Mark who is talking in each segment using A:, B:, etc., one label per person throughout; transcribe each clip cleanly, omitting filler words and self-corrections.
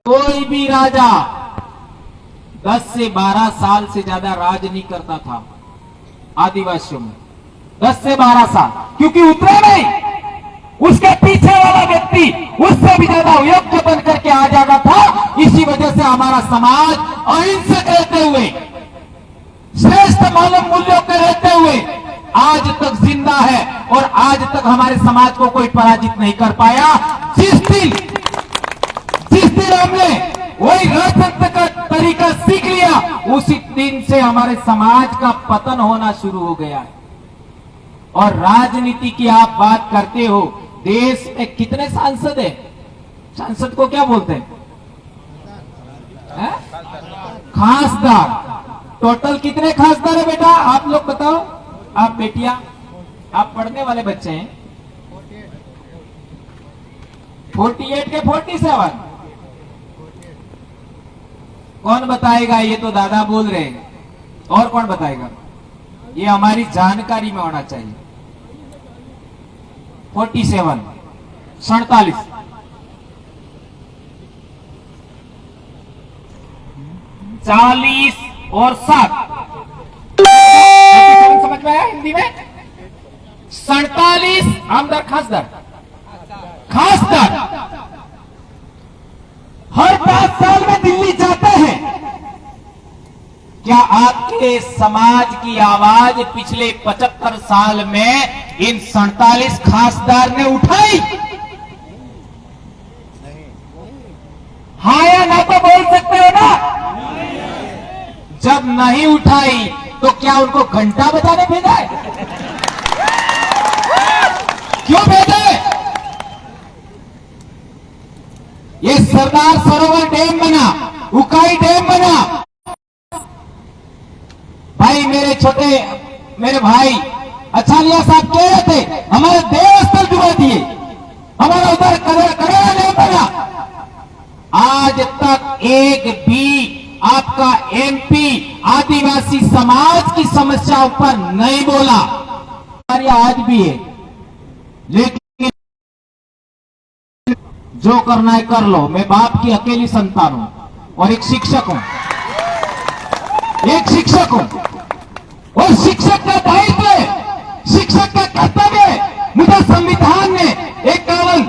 A: कोई भी राजा 10 से 12 साल से ज्यादा राज नहीं करता था आदिवासियों में। 10 से 12 साल, क्योंकि उतरे नहीं, उसके पीछे वाला व्यक्ति उससे भी ज्यादा योग्य बन करके आ जाता था। इसी वजह से हमारा समाज अहिंसक रहते हुए, श्रेष्ठ मानव मूल्यों के रहते हुए आज तक जिंदा है और आज तक हमारे समाज को कोई पराजित नहीं कर पाया। जिस दिन हमने वही राजतंत्र का तरीका सीख लिया, उसी दिन से हमारे समाज का पतन होना शुरू हो गया है। और राजनीति की आप बात करते हो, देश में कितने सांसद हैं? सांसद को क्या बोलते हैं? खासदार। टोटल कितने खासदार है बेटा? आप लोग बताओ, आप बेटियां, आप पढ़ने वाले बच्चे हैं। 48 के 47। कौन बताएगा? ये तो दादा बोल रहे हैं, और कौन बताएगा? ये हमारी जानकारी में होना चाहिए। 47, 47, 40 और 7। समझ में आया हिंदी में? 47 आमदार खासदार। हर 5 साल में दिल्ली जाते हैं। क्या आपके समाज की आवाज पिछले 75 साल में इन 47 खासदार ने उठाई? हाँ या ना तो बोल सकते हो ना? जब नहीं उठाई तो क्या उनको घंटा बजाने भेजा है? क्यों भेजे? ये सरदार सरोवर डैम बना, उकाई डैम बना। भाई मेरे भाई अछालिया साहब कह रहे थे हमारे देवस्थल डुबा दिए, हमारा उधर करेला नहीं बना। आज तक एक भी आपका एमपी आदिवासी समाज की समस्याओं पर नहीं बोला। आज भी है, लेकिन जो करना है कर लो। मैं बाप की अकेली संतान हूं और एक शिक्षक हूं, और शिक्षक का दायित्व है, शिक्षक का कर्तव्य है। मुझे संविधान ने 51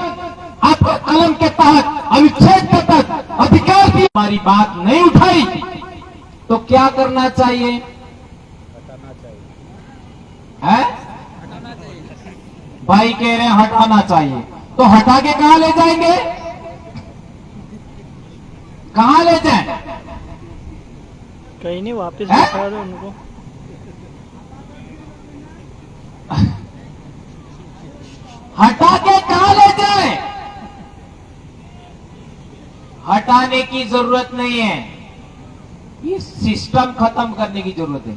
A: आपका कलम के तहत, अनुच्छेद के तहत अधिकार दिया। हमारी बात नहीं उठाई तो क्या करना चाहिए? हटाना चाहिए। है? भाई कह रहे हैं हटाना चाहिए, तो हटा के कहां ले जाएंगे? कहां ले जाएं?
B: कहीं नहीं, वापस बिठा दो उनको।
A: हटा के कहां ले जाएं? हटाने की जरूरत नहीं है, ये सिस्टम खत्म करने की जरूरत है।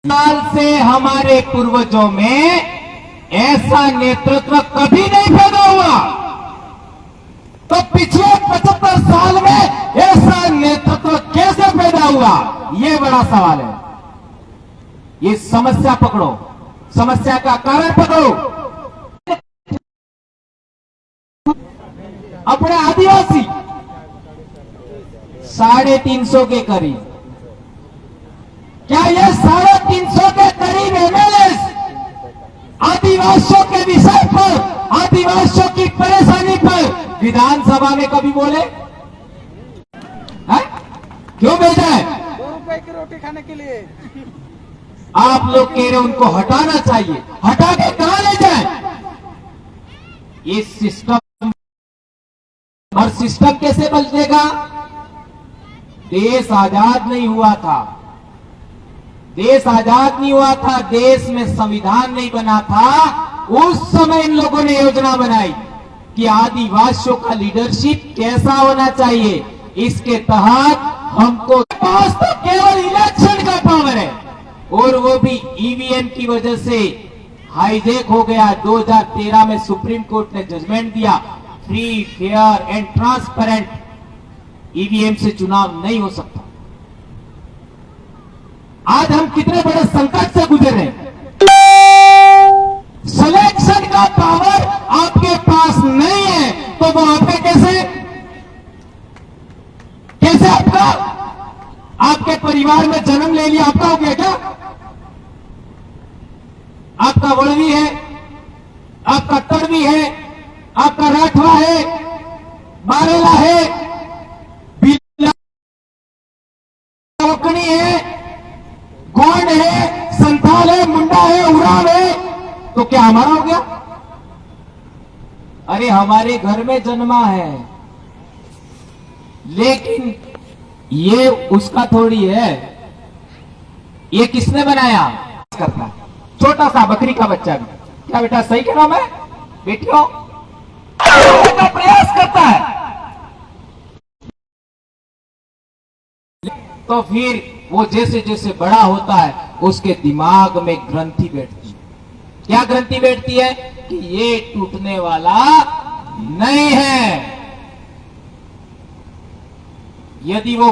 A: साल से हमारे पूर्वजों में ऐसा नेतृत्व कभी नहीं पैदा हुआ, तो पिछले 75 साल में ऐसा नेतृत्व कैसे पैदा हुआ? ये बड़ा सवाल है। ये समस्या पकड़ो, समस्या का कारण पकड़ो। अपने आदिवासी 350 के करीब, क्या ये 350 के करीब एमएलए आदिवासियों के विषय पर, आदिवासियों की परेशानी पर विधानसभा में कभी बोले? है? क्यों भेजा है?
B: 2 रुपए की रोटी खाने के लिए।
A: आप लोग कह रहे उनको हटाना चाहिए, हटा के कहां ले जाए? ये सिस्टम, और सिस्टम कैसे बदलेगा? देश आजाद नहीं हुआ था, देश आजाद नहीं हुआ था, देश में संविधान नहीं बना था। उस समय इन लोगों ने योजना बनाई कि आदिवासियों का लीडरशिप कैसा होना चाहिए। इसके तहत हमको पास तो केवल इलेक्शन का पावर है, और वो भी ईवीएम की वजह से हाईजैक हो गया। 2013 में सुप्रीम कोर्ट ने जजमेंट दिया, free, fair and transparent EVM से चुनाव नहीं हो सकता। आज हम कितने बड़े संकट से गुजर रहे हैं। सिलेक्शन का पावर आपके पास नहीं आपके परिवार में जन्म ले लिया, आपका हो गया क्या? आपका वड़वी है, आपका तड़वी है, आपका राठवा है, बारेला है, बिलावकनी है, गोंड है, संथाल है, मुंडा है, उराव है, तो क्या हमारा हो गया? अरे हमारे घर में जन्मा है, लेकिन ये उसका थोड़ी है। ये किसने बनाया? करता है छोटा सा बकरी का बच्चा भी। क्या बेटा सही कह रहा हूं मैं? बेटियों का प्रयास करता है, तो फिर वो जैसे जैसे बड़ा होता है उसके दिमाग में ग्रंथि बैठती है। क्या ग्रंथि बैठती है? कि ये टूटने वाला नहीं है। यदि वो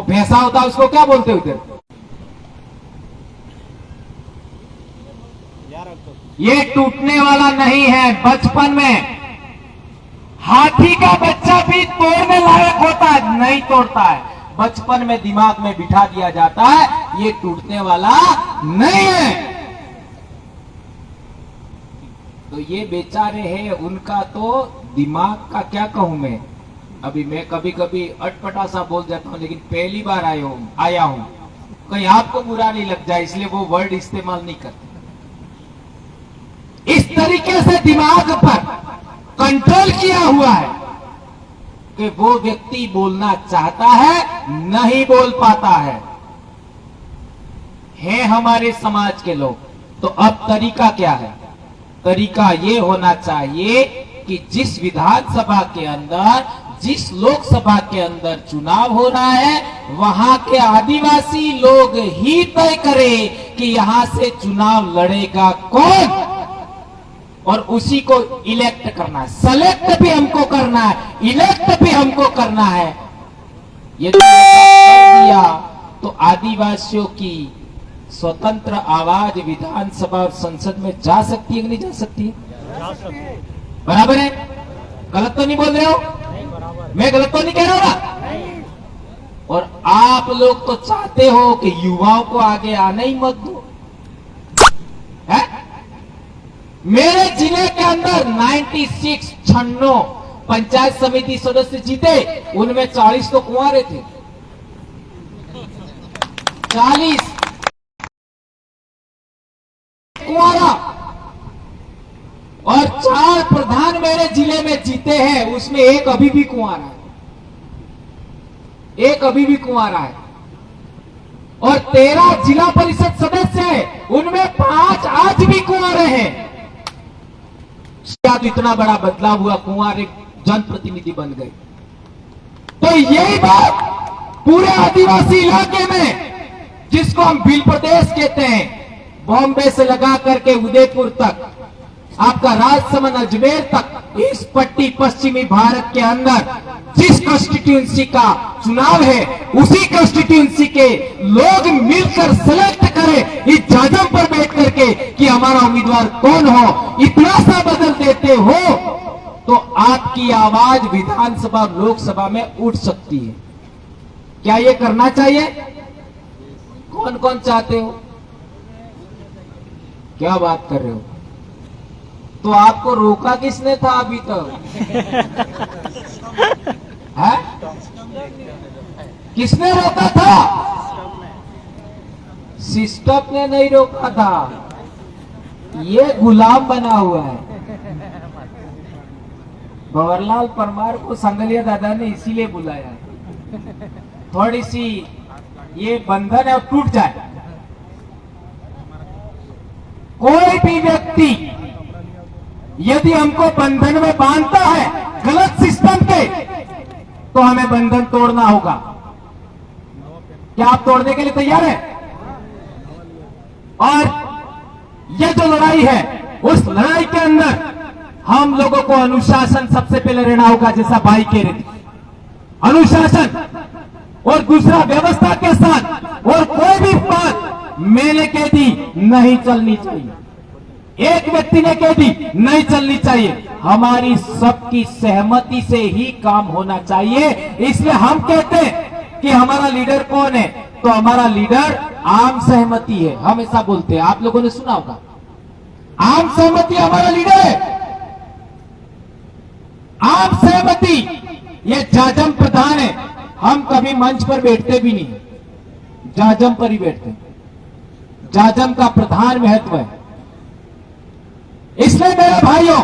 A: भैंसा होता, उसको क्या बोलते उधर? ये टूटने वाला नहीं है। बचपन में हाथी का बच्चा भी तोड़ने लायक होता है, नहीं तोड़ता है। बचपन में दिमाग में बिठा दिया जाता है ये टूटने वाला नहीं है। तो ये बेचारे हैं, उनका तो दिमाग का क्या कहूं मैं। अभी मैं कभी कभी अटपटा सा बोल जाता हूं, लेकिन पहली बार आया हूं, कहीं आपको बुरा नहीं लग जाए, इसलिए वो वर्ड इस्तेमाल नहीं करते। इस तरीके से दिमाग पर कंट्रोल किया हुआ है कि वो व्यक्ति बोलना चाहता है, नहीं बोल पाता है हमारे समाज के लोग। तो अब तरीका क्या है? तरीका ये होना चाहिए कि जिस विधानसभा के अंदर, जिस लोकसभा के अंदर चुनाव हो रहा है, वहां के आदिवासी लोग ही तय करें कि यहां से चुनाव लड़ेगा कौन, और उसी को इलेक्ट करना है। सेलेक्ट भी हमको करना है, इलेक्ट भी हमको करना है। यदि कर दिया तो आदिवासियों की स्वतंत्र आवाज विधानसभा और संसद में जा सकती है कि नहीं जा सकती है? बराबर है? गलत तो नहीं बोल रहे हो? मैं गलत तो नहीं कह रहा हूं? और आप लोग तो चाहते हो कि युवाओं को आगे आने ही मत दो, है? मेरे जिले के अंदर 96 पंचायत समिति सदस्य जीते, उनमें 40 तो कुंवारे थे। 40 कुंवारा, और 4 प्रधान मेरे जिले में जीते हैं, उसमें एक अभी भी कुंवारा है, एक अभी भी कुंवारा है। और 13 जिला परिषद सदस्य हैं, उनमें 5 आज भी कुंवारे हैं। तो इतना बड़ा बदलाव हुआ, कुंवारे जनप्रतिनिधि बन गए। तो यही बात पूरे आदिवासी इलाके में, जिसको हम भील प्रदेश कहते हैं, बॉम्बे से लगा करके उदयपुर तक, आपका राजसमंद अजमेर तक, इस पट्टी पश्चिमी भारत के अंदर जिस कॉन्स्टिट्यूंसी का चुनाव है, उसी कॉन्स्टिट्यूंसी के लोग मिलकर सेलेक्ट करें इस जाजम पर बैठ करके कि हमारा उम्मीदवार कौन हो। इतना सा बदल देते हो तो आपकी आवाज विधानसभा लोकसभा में उठ सकती है। क्या ये करना चाहिए? कौन कौन चाहते हो? क्या बात कर रहे हो? तो आपको रोका किसने था अभी तक? है? किसने रोका था? सिस्टम ने नहीं रोका था, ये गुलाम बना हुआ है। भंवरलाल परमार को संगलिया दादा ने इसीलिए बुलाया, थोड़ी सी ये बंधन है टूट जाए। कोई भी व्यक्ति यदि हमको बंधन में बांधता है गलत सिस्टम के, तो हमें बंधन तोड़ना होगा। क्या आप तोड़ने के लिए तैयार हैं? और यह जो लड़ाई है, उस लड़ाई के अंदर हम लोगों को अनुशासन सबसे पहले रहना होगा, जैसा भाई कह रहे थे, अनुशासन। और दूसरा व्यवस्था के साथ, और कोई भी बात मैंने कह दी नहीं चलनी चाहिए, एक व्यक्ति ने कह दी नहीं चलनी चाहिए, हमारी सबकी सहमति से ही काम होना चाहिए। इसलिए हम कहते हैं कि हमारा लीडर कौन है, तो हमारा लीडर आम सहमति है, हम ऐसा बोलते हैं। आप लोगों ने सुना होगा, आम सहमति हमारा लीडर है। आम सहमति, ये जाजम प्रधान है। हम कभी मंच पर बैठते भी नहीं, जाजम पर ही बैठते हैं। जाजम का प्रधान महत्व है। इसलिए मेरे भाइयों,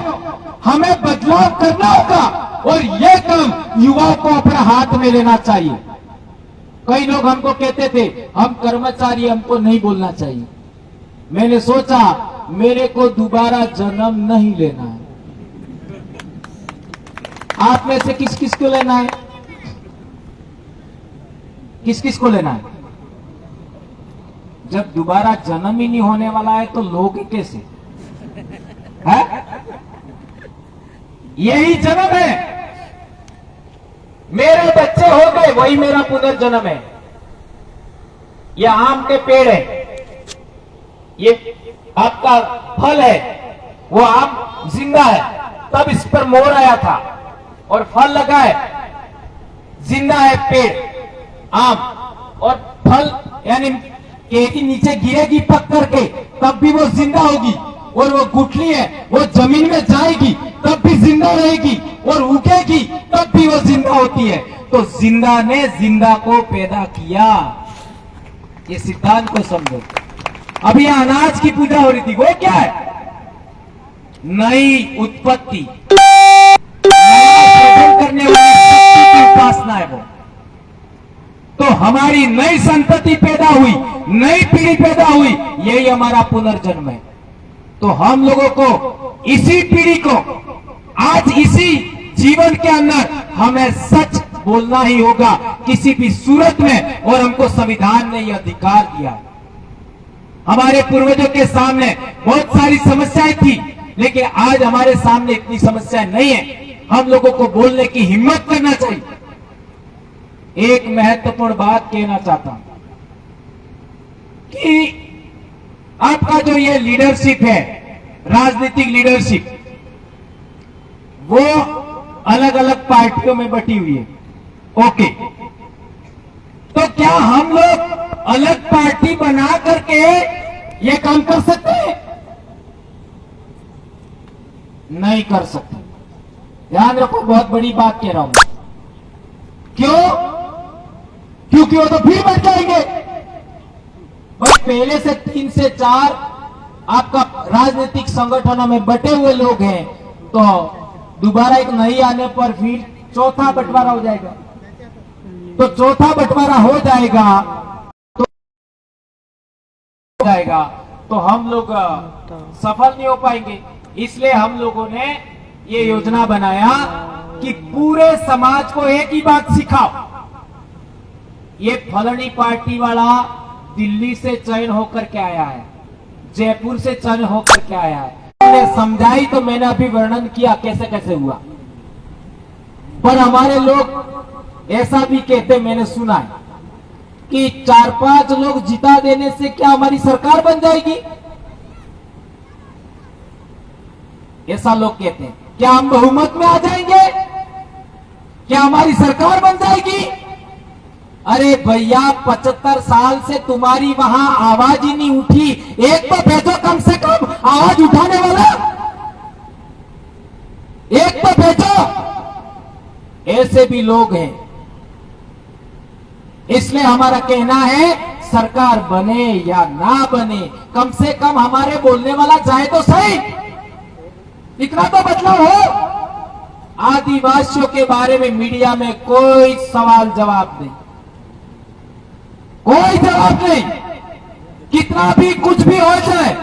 A: हमें बदलाव करना होगा और यह काम युवाओं को अपने हाथ में लेना चाहिए। कई लोग हमको कहते थे हम कर्मचारी, हमको नहीं बोलना चाहिए। मैंने सोचा मेरे को दोबारा जन्म नहीं लेना है। आप में से किस किस को लेना है? किस किस को लेना है? जब दोबारा जन्म ही नहीं होने वाला है तो लोग कैसे है? यही जन्म है। मेरे बच्चे हो गए, वही मेरा पुनर्जन्म है। ये आम के पेड़ है, ये आपका फल है, वो आम जिंदा है, तब इस पर मोर आया था और फल लगा है, जिंदा है पेड़ आम, और फल यानी केक ही नीचे गिरेगी पक करके तब भी वो जिंदा होगी, और वो गुठली है वो जमीन में जाएगी तब भी जिंदा रहेगी, और उगेगी तब भी वो जिंदा होती है। तो जिंदा ने जिंदा को पैदा किया, ये सिद्धांत को समझो। अभी अनाज की पूजा हो रही थी, वो क्या है? नई उत्पत्ति, नया करने वाली शक्ति की उपासना है वो। तो हमारी नई संतति पैदा हुई, नई पीढ़ी पैदा हुई, यही हमारा पुनर्जन्म है। तो हम लोगों को, इसी पीढ़ी को, आज इसी जीवन के अंदर हमें सच बोलना ही होगा किसी भी सूरत में, और हमको संविधान ने यह अधिकार दिया। हमारे पूर्वजों के सामने बहुत सारी समस्याएं थी, लेकिन आज हमारे सामने इतनी समस्याएं नहीं है। हम लोगों को बोलने की हिम्मत करना चाहिए। एक महत्वपूर्ण बात कहना चाहता हूं कि आपका जो ये लीडरशिप है, राजनीतिक लीडरशिप, वो अलग अलग पार्टियों में बटी हुई है। ओके, तो क्या हम लोग अलग पार्टी बना करके ये काम कर सकते हैं? नहीं कर सकते। ध्यान रखो, बहुत बड़ी बात कह रहा हूं। क्यों? क्योंकि वो तो फिर बढ़ जाएंगे। भाई पहले से 3 से 4 आपका राजनीतिक संगठनों में बटे हुए लोग हैं, तो दोबारा एक नई आने पर फिर चौथा बंटवारा हो जाएगा। तो चौथा बंटवारा हो जाएगा तो हम लोग सफल नहीं हो पाएंगे। इसलिए हम लोगों ने ये योजना बनाया कि पूरे समाज को एक ही बात सिखाओ। ये फलानी पार्टी वाला दिल्ली से चयन होकर के आया है, जयपुर से चयन होकर के आया है। मैंने समझाई तो मैंने अभी वर्णन किया कैसे कैसे हुआ। पर हमारे लोग ऐसा भी कहते, मैंने सुना है कि 4-5 लोग जिता देने से क्या हमारी सरकार बन जाएगी? ऐसा लोग कहते हैं। क्या हम बहुमत में आ जाएंगे? क्या हमारी सरकार बन जाएगी? अरे भैया, 75 साल से तुम्हारी वहां आवाज ही नहीं उठी। एक तो भेजो कम से कम आवाज उठाने वाला, एक तो भेजो। ऐसे भी लोग हैं। इसलिए हमारा कहना है, सरकार बने या ना बने, कम से कम हमारे बोलने वाला जाए तो सही, इतना तो बदलाव हो। आदिवासियों के बारे में मीडिया में कोई सवाल जवाब नहीं, कोई जवाब नहीं। कितना भी कुछ भी हो जाए,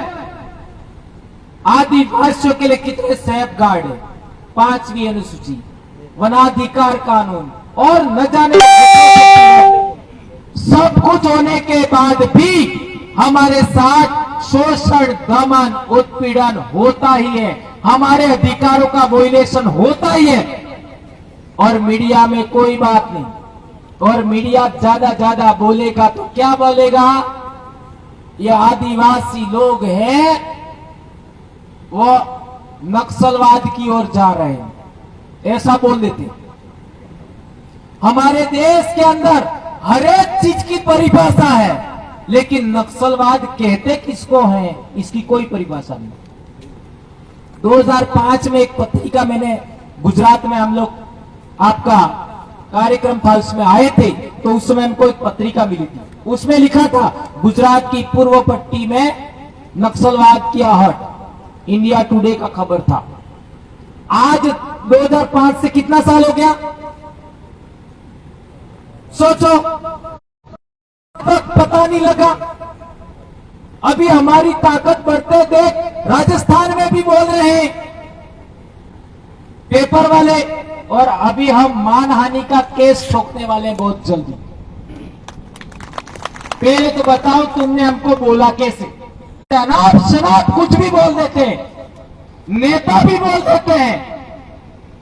A: आदिवासियों के लिए कितने सेफ गार्ड है, 5वीं अनुसूची, वनाधिकार कानून, और न जाने सब कुछ होने के बाद भी हमारे साथ शोषण, दमन, उत्पीड़न होता ही है। हमारे अधिकारों का वोलेशन होता ही है, और मीडिया में कोई बात नहीं। और मीडिया ज्यादा बोलेगा तो क्या बोलेगा? ये आदिवासी लोग हैं, वो नक्सलवाद की ओर जा रहे हैं, ऐसा बोल देते। हमारे देश के अंदर हर एक चीज की परिभाषा है, लेकिन नक्सलवाद कहते किसको है इसकी कोई परिभाषा नहीं। 2005 में एक पत्रिका मैंने गुजरात में हम लोग आपका कार्यक्रम था उसमें आए थे, तो उस समय हमको एक पत्रिका मिली थी, उसमें लिखा था गुजरात की पूर्व पट्टी में नक्सलवाद की आहट, इंडिया टुडे का खबर था। आज 2005 से कितना साल हो गया सोचो, पता नहीं लगा। अभी हमारी ताकत बढ़ते देख राजस्थान में भी बोल रहे हैं पेपर वाले, और अभी हम मानहानि का केस ठोकने वाले हैं बहुत जल्दी। पहले तो बताओ तुमने हमको बोला कैसे? अनाप शनाप कुछ भी बोल देते हैं, नेता भी बोल देते हैं,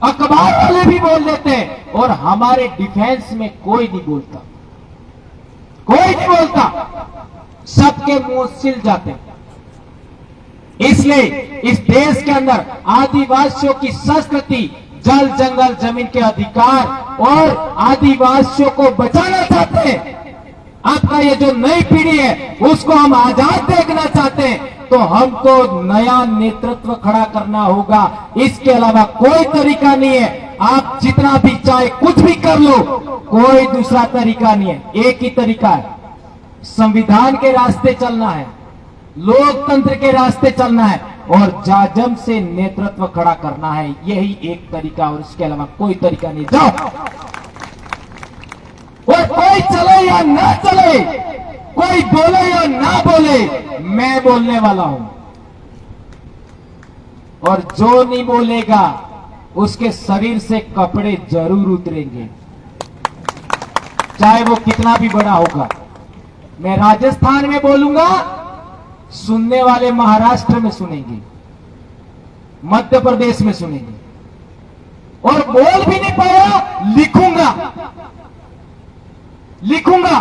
A: अखबार वाले भी बोल देते हैं, और हमारे डिफेंस में कोई नहीं बोलता, कोई नहीं बोलता, सबके मुंह सिल जाते हैं। इसलिए इस देश के अंदर आदिवासियों की संस्कृति, जल जंगल जमीन के अधिकार और आदिवासियों को बचाना चाहते हैं। आपका ये जो नई पीढ़ी है उसको हम आजाद देखना चाहते हैं, तो हमको नया नेतृत्व खड़ा करना होगा। इसके अलावा कोई तरीका नहीं है। आप जितना भी चाहे कुछ भी कर लो, कोई दूसरा तरीका नहीं है। एक ही तरीका है, संविधान के रास्ते चलना है, लोकतंत्र के रास्ते चलना है और जाजम से नेतृत्व खड़ा करना है। यही एक तरीका, और इसके अलावा कोई तरीका नहीं। जाओ, और कोई चले या ना चले, कोई बोले या ना बोले, मैं बोलने वाला हूं, और जो नहीं बोलेगा उसके शरीर से कपड़े जरूर उतरेंगे, चाहे वो कितना भी बड़ा होगा। मैं राजस्थान में बोलूंगा, सुनने वाले महाराष्ट्र में सुनेंगे, मध्य प्रदेश में सुनेंगे, और बोल भी नहीं पाया लिखूंगा, लिखूंगा,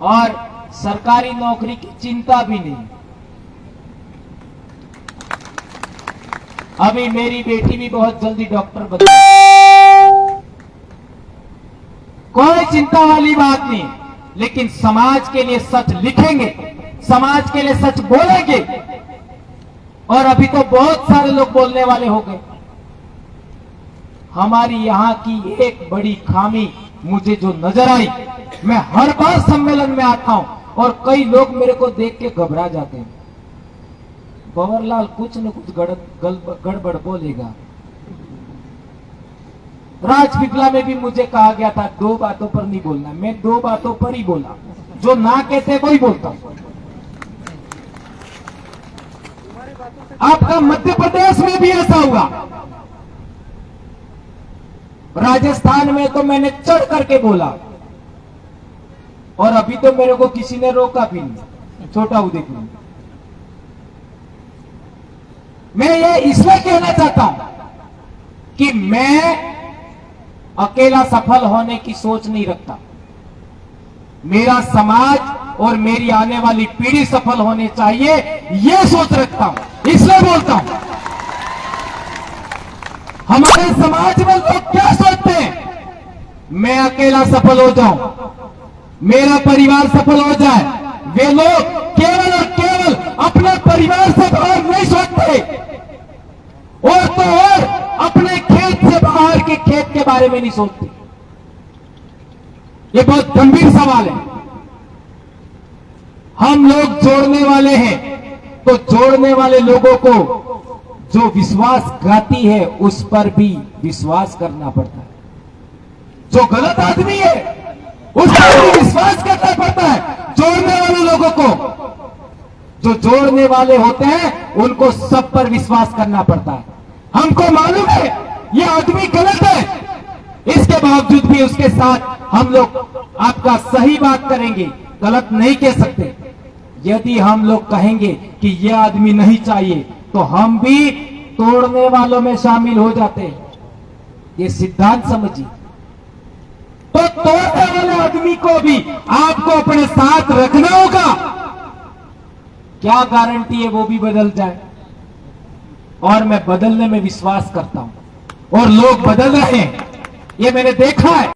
A: और सरकारी नौकरी की चिंता भी नहीं। अभी मेरी बेटी भी बहुत जल्दी डॉक्टर बन जाएगी, कोई चिंता वाली बात नहीं, लेकिन समाज के लिए सच लिखेंगे, समाज के लिए सच बोलेंगे। और अभी तो बहुत सारे लोग बोलने वाले हो गए। हमारी यहां की एक बड़ी खामी मुझे जो नजर आई, मैं हर बार सम्मेलन में आता हूं और कई लोग मेरे को देख के घबरा जाते हैं, भंवरलाल कुछ न कुछ गड़बड़ बोलेगा। राजपीपला में भी मुझे कहा गया था 2 बातों पर नहीं बोलना, मैं 2 बातों पर ही बोला, जो ना कहते वही बोलता हूं। आपका मध्य प्रदेश में भी ऐसा हुआ, राजस्थान में तो मैंने चढ़ करके बोला, और अभी तो मेरे को किसी ने रोका भी नहीं, छोटा उदयपुर में। मैं ये इसलिए कहना चाहता हूं कि मैं अकेला सफल होने की सोच नहीं रखता, मेरा समाज और मेरी आने वाली पीढ़ी सफल होनी चाहिए, यह सोच रखता हूं, इसलिए बोलता हूं। हमारे समाज में लोग क्या सोचते हैं, मैं अकेला सफल हो जाऊं, मेरा परिवार सफल हो जाए। वे लोग केवल और केवल अपने परिवार से बाहर नहीं सोचते, और तो और अपने खेत से बाहर के खेत के बारे में नहीं सोचते। ये बहुत गंभीर सवाल है। हम लोग जोड़ने वाले हैं, तो जोड़ने वाले लोगों को जो विश्वासघाती है उस पर भी विश्वास करना पड़ता है। जो गलत आदमी है उस पर भी विश्वास करना पड़ता है। जोड़ने वाले लोगों को, जो जोड़ने वाले होते हैं उनको सब पर विश्वास करना पड़ता है। हमको मालूम है ये आदमी गलत है, इसके बावजूद भी उसके साथ हम लोग आपका सही बात करेंगे, गलत नहीं कह सकते। यदि हम लोग कहेंगे कि यह आदमी नहीं चाहिए, तो हम भी तोड़ने वालों में शामिल हो जाते हैं। ये सिद्धांत समझिए। तो तोड़ने वाले आदमी को भी आपको अपने साथ रखना होगा। क्या गारंटी है वो भी बदल जाए? और मैं बदलने में विश्वास करता हूं, और लोग बदल रहे हैं, ये मैंने देखा है।